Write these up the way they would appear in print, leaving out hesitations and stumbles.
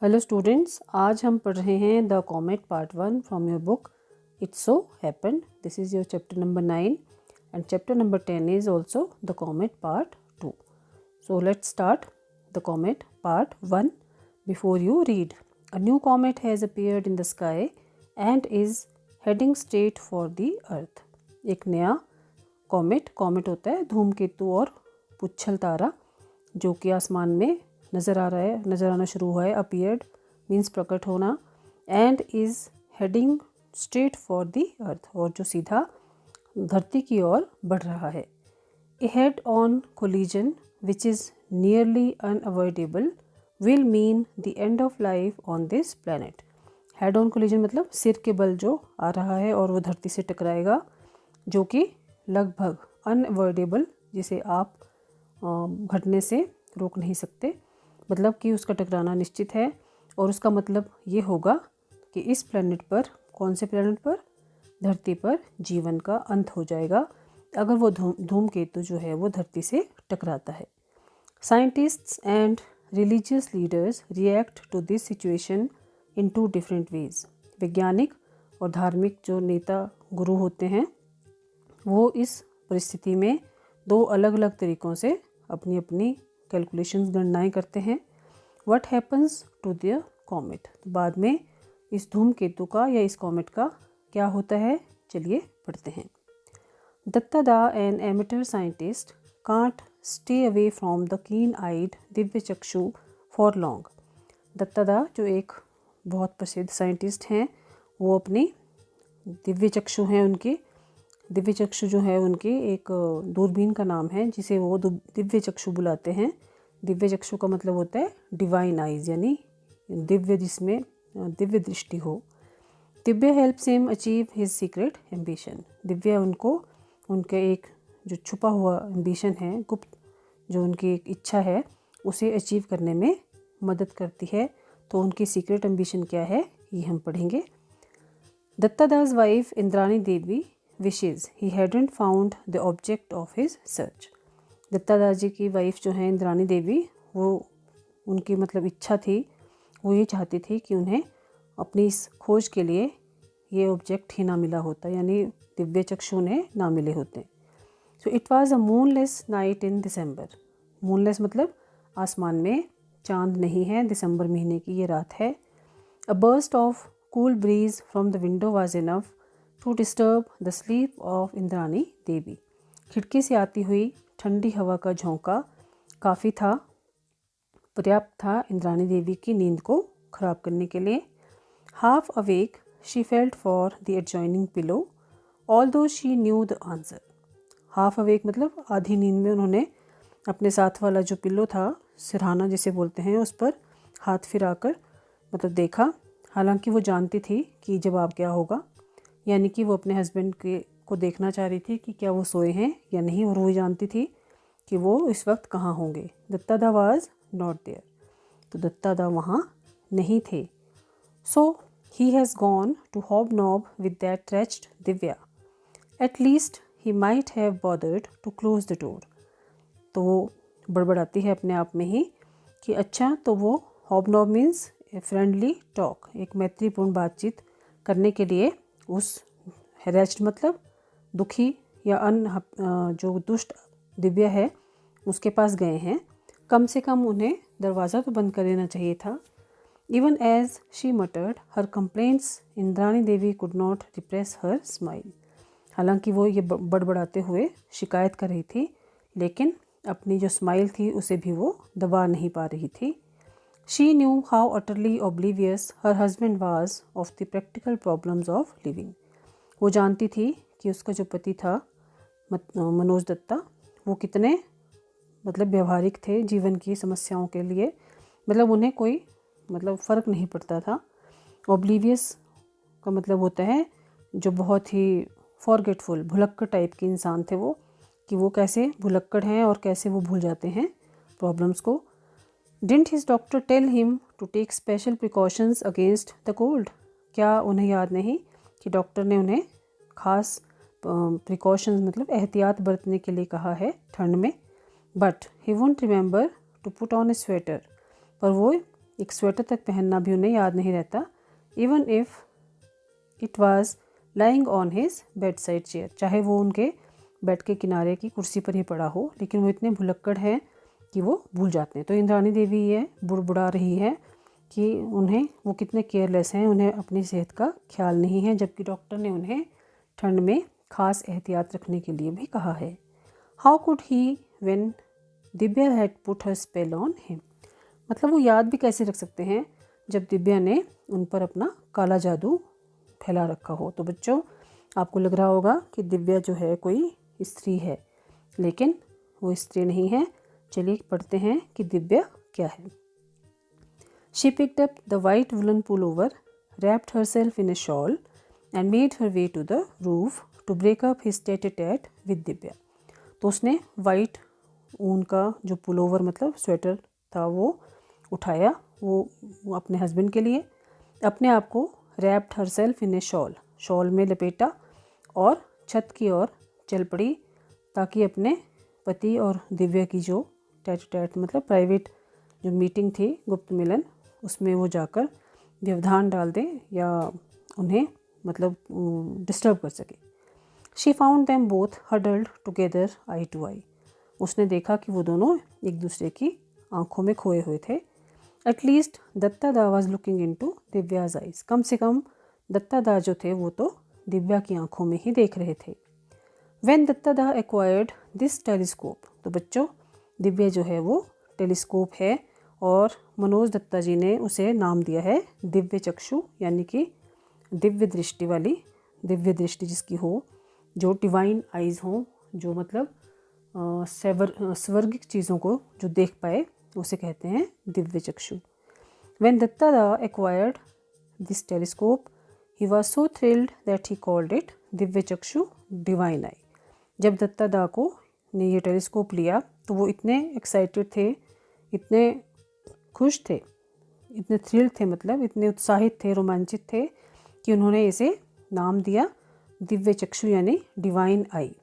Hello students, आज हम पढ़ रहे हैं the comet part 1 from your book it's so happened. This is your chapter number 9 and chapter number 10 is also the comet part 2. So let's start the comet part 1. Before you read, a new comet has appeared in the sky and is heading straight for the earth. एक नया comet होता है धूमकेतु और पुच्छल तारा जो कि आसमान में नज़र आना शुरू हुआ है. अपीयर्ड मीन्स प्रकट होना, and is heading straight for the earth, और जो सीधा धरती की ओर बढ़ रहा है. A head on collision which is nearly unavoidable will mean the end of life on this planet. Head on collision मतलब सिर के बल जो आ रहा है और वो धरती से टकराएगा, जो कि लगभग अनअवॉइडेबल, जिसे आप घटने से रोक नहीं सकते, मतलब कि उसका टकराना निश्चित है. और उसका मतलब ये होगा कि इस प्लैनेट पर, कौन से प्लैनेट पर, धरती पर जीवन का अंत हो जाएगा अगर वो धूमकेतु जो है वो धरती से टकराता है. Scientists and religious leaders react to this situation in 2 different ways. वैज्ञानिक और धार्मिक जो नेता गुरु होते हैं वो इस परिस्थिति में 2 अलग अलग तरीक़ों से अपनी अपनी कैलकुलेशंस, गणनाएं करते हैं. What happens to the comet, बाद में इस धूमकेतु का या इस कॉमेट का क्या होता है, चलिए पढ़ते हैं. Datta da, an amateur scientist, can't stay away from the keen eyed Divya चक्षु फॉर लॉन्ग. दत्ता दा जो एक बहुत प्रसिद्ध साइंटिस्ट हैं, वो अपनी दिव्य चक्षु हैं उनकी, दिव्य चक्षु जो है उनकी एक दूरबीन का नाम है जिसे वो दिव्य चक्षु बुलाते हैं. दिव्य चक्षु का मतलब होता है डिवाइन आइज, यानी दिव्य, जिसमें दिव्य दृष्टि हो. Divya helps him achieve his secret ambition. Divya उनको उनके एक जो छुपा हुआ एम्बिशन है, गुप्त जो उनकी एक इच्छा है, उसे अचीव करने में मदद करती है. तो उनकी सीक्रेट एम्बिशन क्या है ये हम पढ़ेंगे. Datta Das wife Indrani Devi wishes he hadn't found the object of his search. Datta Das ji की वाइफ जो है इंद्रानी देवी, वो उनकी मतलब इच्छा थी, वो ये चाहती थी कि उन्हें अपनी इस खोज के लिए ये ऑब्जेक्ट ही ना मिला होता, यानी दिव्य चक्षु उन्हें ना मिले होते. So it was a moonless night in December. Moonless मतलब आसमान में चांद नहीं है, दिसंबर महीने की ये रात है. A burst of cool breeze from the window was enough to disturb the sleep of Indrani Devi. खिड़की से आती हुई ठंडी हवा का झोंका काफ़ी था, पर्याप्त था इंद्रानी देवी की नींद को ख़राब करने के लिए. Half awake she felt for the adjoining pillow although she knew the answer. Half awake मतलब आधी नींद में उन्होंने अपने साथ वाला जो पिलो था, सिरहाना जिसे बोलते हैं, उस पर हाथ फिराकर मतलब देखा, हालांकि वो जानती थी कि जवाब क्या होगा, यानी कि वो अपने हस्बैंड को देखना चाह रही थी कि क्या वो सोए हैं या नहीं, और वो जानती थी कि वो इस वक्त कहाँ होंगे. दत्ता दा वाज नॉट देयर, तो दत्ता दा वहाँ नहीं थे. So he has gone to hobnob with that wretched Divya. At least he might have bothered to close the door. तो वो बड़बड़ाती है अपने आप में ही कि अच्छा, तो वो hob knob means friendly talk, एक मैत्रीपूर्ण बातचीत करने के लिए उस हैरेस्ड मतलब दुखी या जो दुष्ट दिव्या है उसके पास गए हैं. कम से कम उन्हें दरवाज़ा तो बंद कर देना चाहिए था. Even as she muttered her complaints Indrani Devi could not repress her smile. हालांकि वो ये बड़बड़ाते हुए शिकायत कर रही थी, लेकिन अपनी जो स्माइल थी उसे भी वो दबा नहीं पा रही थी. She knew how utterly oblivious her husband was of the practical problems of living. वो जानती थी कि उसका जो पति था मनोज दत्ता, वो कितने मतलब व्यवहारिक थे जीवन की समस्याओं के लिए, मतलब उन्हें कोई मतलब फ़र्क नहीं पड़ता था. ओब्लीवियस का मतलब होता है जो बहुत ही फॉरगेटफुल, भुलक्कड़ टाइप के इंसान थे वो, कि वो कैसे भुलक्कड़ हैं और कैसे वो भूल जाते हैं प्रॉब्लम्स को. Didn't his doctor tell him to take special precautions against the cold? क्या उन्हें याद नहीं कि डॉक्टर ने उन्हें खास प्रिकॉशंस मतलब एहतियात बरतने के लिए कहा है ठंड में. But he won't remember to put on a sweater. पर वो एक स्वेटर तक पहनना भी उन्हें याद नहीं रहता। Even if it was lying on his bed side chair, चाहे वो उनके बेड के किनारे की कुर्सी पर ही पड़ा हो, लेकिन वो इतने भुलक्कड़ हैं कि वो भूल जाते हैं। तो इंद्राणी देवी ये बुड़बुड़ा रही है कि उन्हें वो कितने केयरलेस हैं, उन्हें अपनी सेहत का ख्याल नहीं है, जबकि डॉक्टर ने उन्हें ठंड में खास एहतियात रखने के लिए भी कहा है। How could he when Divya had put her spell on him, मतलब वो याद भी कैसे रख सकते हैं जब दिव्या ने उन पर अपना काला जादू फैला रखा हो। तो बच्चों, आपको लग रहा होगा कि दिव्या जो है कोई स्त्री है, लेकिन वो स्त्री नहीं है। चलिए पढ़ते हैं कि दिव्या क्या है। She picked up the white woolen pullover, wrapped herself in a shawl, and made her way to the roof to break up his tête-à-tête with Divya. तो उसने वाइट ऊन का जो पुलोवर मतलब स्वेटर था वो उठाया, वो अपने हस्बैंड के लिए, अपने आप को रैप्ड हरसेल्फ इन ए शॉल में लपेटा और छत की ओर चल पड़ी, ताकि अपने पति और दिव्या की जो टैट मतलब प्राइवेट जो मीटिंग थी, गुप्त मिलन, उसमें वो जाकर व्यवधान डाल दे या उन्हें मतलब डिस्टर्ब कर सके। She found them both huddled together eye to eye, उसने देखा कि वो दोनों एक दूसरे की आंखों में खोए हुए थे। At least Datta da was looking into Divya's eyes, कम से कम दत्ता दा जो थे वो तो दिव्या की आंखों में ही देख रहे थे। व्हेन दत्ता दा एक्वायर्ड दिस टेलीस्कोप, तो बच्चों दिव्या जो है वो टेलीस्कोप है और मनोज दत्ता जी ने उसे नाम दिया है दिव्य चक्षु, यानी कि दिव्य दृष्टि वाली, दिव्य दृष्टि जिसकी हो, जो डिवाइन आइज़ हों, जो मतलब स्वर्गिक चीज़ों को जो देख पाए, उसे कहते हैं दिव्य चक्षु। व्हेन दत्ता दा acquired this telescope he was so thrilled that he called it Divya चक्षु डिवाइन आई। जब दत्ता दा को ने ये टेलीस्कोप लिया तो वो इतने एक्साइटेड थे, इतने खुश थे, इतने थ्रिल्ड थे, मतलब इतने उत्साहित थे, रोमांचित थे कि उन्होंने इसे नाम दिया दिव्य चक्षु यानी divine eye.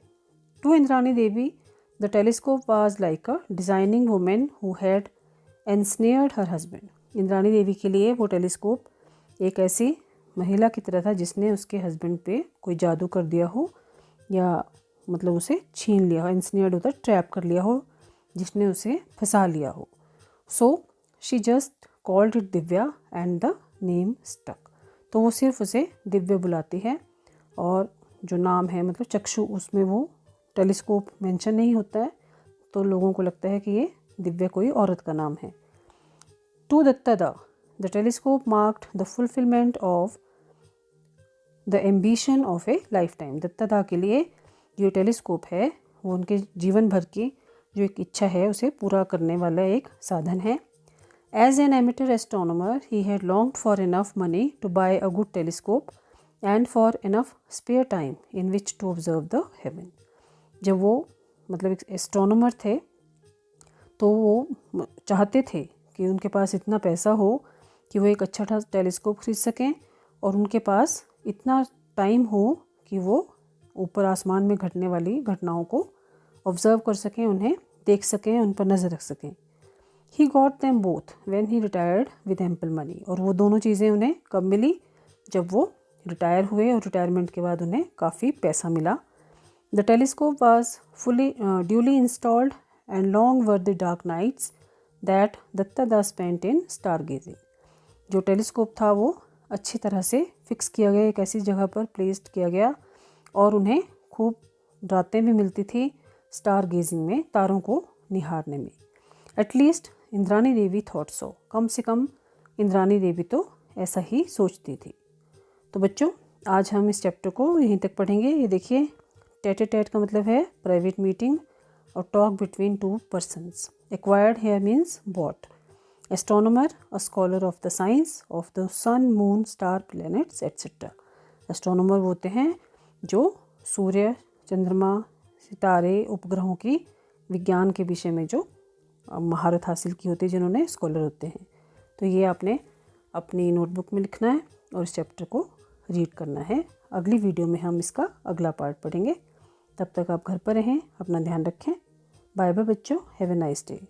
To Indrani Devi the telescope was like a designing women who had ensnared her husband. Indrani Devi के लिए वो टेलीस्कोप एक ऐसी महिला की तरह था जिसने उसके हस्बैंड पे कोई जादू कर दिया हो, या मतलब उसे छीन लिया हो, एनस्नेयर्ड होता ट्रैप कर लिया हो, जिसने उसे फंसा लिया हो। So she just called it Divya and the name stuck, तो वो सिर्फ उसे दिव्य बुलाती है और जो नाम है मतलब चक्षु, उसमें वो टेलीस्कोप मेंशन नहीं होता है, तो लोगों को लगता है कि ये दिव्या कोई औरत का नाम है। To Datta da the telescope marked the fulfilment of the ambition of a lifetime. Datta da के लिए जो टेलीस्कोप है वो उनके जीवन भर की जो एक इच्छा है उसे पूरा करने वाला एक साधन है। As an amateur astronomer he had longed for enough money to buy a good telescope and for enough spare time in which to observe the heaven. जब वो मतलब एक एस्ट्रोनॉमर थे तो वो चाहते थे कि उनके पास इतना पैसा हो कि वो एक अच्छा टेलीस्कोप खरीद सकें और उनके पास इतना टाइम हो कि वो ऊपर आसमान में घटने वाली घटनाओं को ऑब्जर्व कर सकें, उन्हें देख सकें, उन पर नज़र रख सकें। He got them both when he retired with ample money, और वो दोनों चीज़ें उन्हें कब मिली? जब वो रिटायर हुए और रिटायरमेंट के बाद उन्हें काफ़ी पैसा मिला। The telescope was fully duly installed and long were the dark nights that Datta da spent in star gazing. जो टेलीस्कोप था वो अच्छी तरह से फिक्स किया गया, एक ऐसी जगह पर प्लेस्ड किया गया और उन्हें खूब रातें भी मिलती थी स्टार गेजिंग में, तारों को निहारने में। एटलीस्ट इंद्राणी देवी थॉट सो, कम से कम इंद्राणी देवी तो ऐसा ही सोचती थी। तो बच्चों, आज हम इस चैप्टर को यहीं तक पढ़ेंगे। ये देखिए, टेट-ए-टेट का मतलब है प्राइवेट मीटिंग और talk between two persons. Acquired here means bought. Astronomer a scholar of the science of the sun, moon, star, planets etcetera. Astronomer होते हैं जो सूर्य, चंद्रमा, सितारे, उपग्रहों की विज्ञान के विषय में जो महारत हासिल की होती है, जिन्होंने स्कॉलर होते हैं। तो ये आपने अपनी नोटबुक में लिखना है और इस चैप्टर को रीड करना है। अगली वीडियो में हम इसका अगला पार्ट पढ़ेंगे। तब तक आप घर पर रहें, अपना ध्यान रखें। बाय बाय बच्चों, हैव ए नाइस डे।